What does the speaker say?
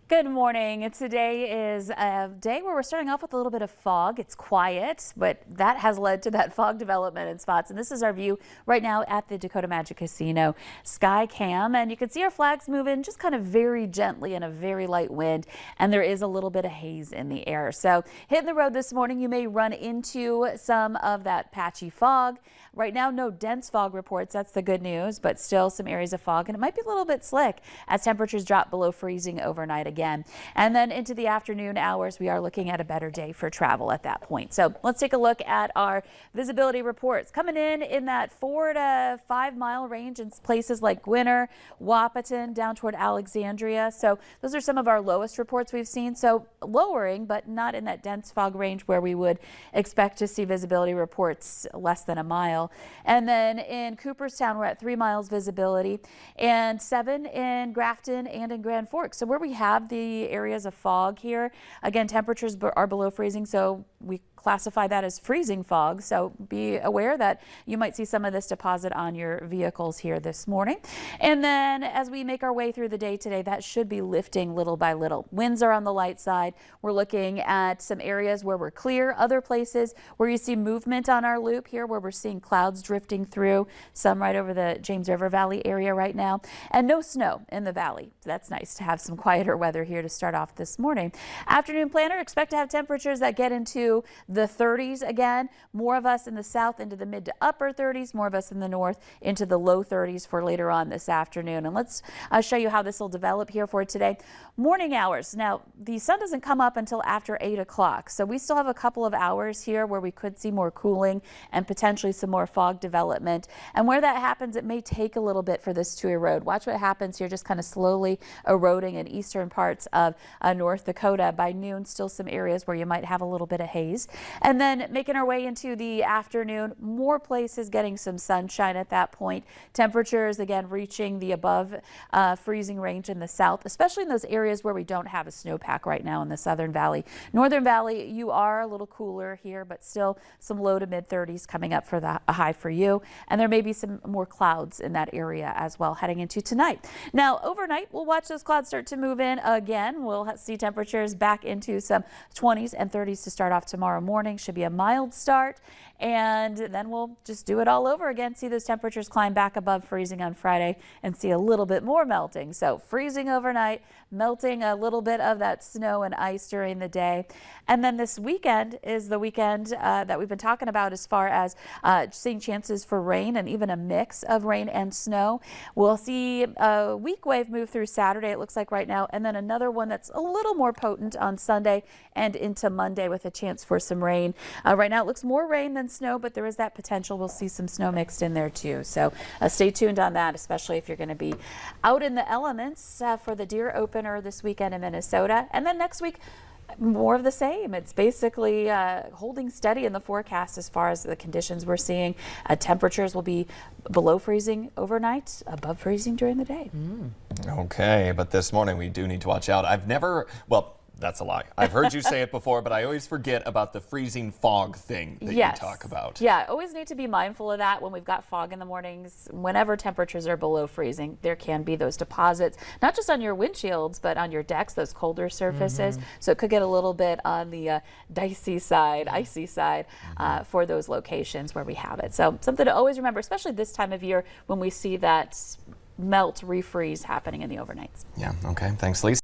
Good morning. Today is a day where we're starting off with a little bit of fog. It's quiet, but that has led to that fog development in spots. And this is our view right now at the Dakota Magic Casino Sky Cam. And you can see our flags moving just kind of very gently in a very light wind. And there is a little bit of haze in the air. So hitting the road this morning, you may run into some of that patchy fog. Right now, no dense fog reports. That's the good news, but still some areas of fog. And it might be a little bit slick as temperatures drop below freezing overnight again. And then into the afternoon hours, we are looking at a better day for travel at that point. So let's take a look at our visibility reports. Coming in that 4 to 5 mile range in places like Gwinner, Wahpeton, down toward Alexandria. So those are some of our lowest reports we've seen. So lowering, but not in that dense fog range where we would expect to see visibility reports less than a mile. And then in Cooperstown, we're at 3 miles visibility and 7 in Grafton and in Grand Forks. So where we have the areas of fog here, again, temperatures are below freezing, so we classify that as freezing fog. So be aware that you might see some of this deposit on your vehicles here this morning. And then as we make our way through the day today, that should be lifting little by little. Winds are on the light side. We're looking at some areas where we're clear, other places where you see movement on our loop here, where we're seeing clouds drifting through, some right over the James River Valley area right now, and no snow in the valley. So that's nice to have some quieter weather here to start off this morning. Afternoon planner, expect to have temperatures that get into the 30s again. More of us in the south into the mid to upper 30s, more of us in the north into the low 30s for later on this afternoon. And let's show you how this will develop here for today. Morning hours. Now, the sun doesn't come up until after 8 o'clock, so we still have a couple of hours here where we could see more cooling and potentially some more fog development. And where that happens, it may take a little bit for this to erode. Watch what happens here, just kind of slowly eroding in eastern parts of North Dakota. By noon, still some areas where you might have a little bit of haze. And then making our way into the afternoon, more places getting some sunshine at that point. Temperatures, again, reaching the above freezing range in the south, especially in those areas where we don't have a snowpack right now in the Southern Valley. Northern Valley, you are a little cooler here, but still some low to mid 30s coming up for a high for you. And there may be some more clouds in that area as well heading into tonight. Now, overnight, we'll watch those clouds start to move in again. We'll see temperatures back into some 20s and 30s to start off tomorrow morning. Should be a mild start, and then we'll just do it all over again. See those temperatures climb back above freezing on Friday and see a little bit more melting. So freezing overnight, melting a little bit of that snow and ice during the day. And then this weekend is the weekend that we've been talking about as far as seeing chances for rain and even a mix of rain and snow. We'll see a weak wave move through Saturday, it looks like right now, and then another one that's a little more potent on Sunday and into Monday with a chance for some rain. Right now it looks more rain than snow, but there is that potential we'll see some snow mixed in there too. So stay tuned on that, especially if you're going to be out in the elements for the deer opener this weekend in Minnesota. And then next week, more of the same. It's basically holding steady in the forecast as far as the conditions we're seeing. Temperatures will be below freezing overnight, above freezing during the day. Okay, but this morning we do need to watch out. Well, that's a lie. I've heard you say it before, but I always forget about the freezing fog thing that you talk about. Yeah, always need to be mindful of that when we've got fog in the mornings. Whenever temperatures are below freezing, there can be those deposits, not just on your windshields, but on your decks, those colder surfaces. So it could get a little bit on the dicey side, icy side for those locations where we have it. So something to always remember, especially this time of year when we see that melt, refreeze happening in the overnights. Yeah, okay. Thanks, Lisa.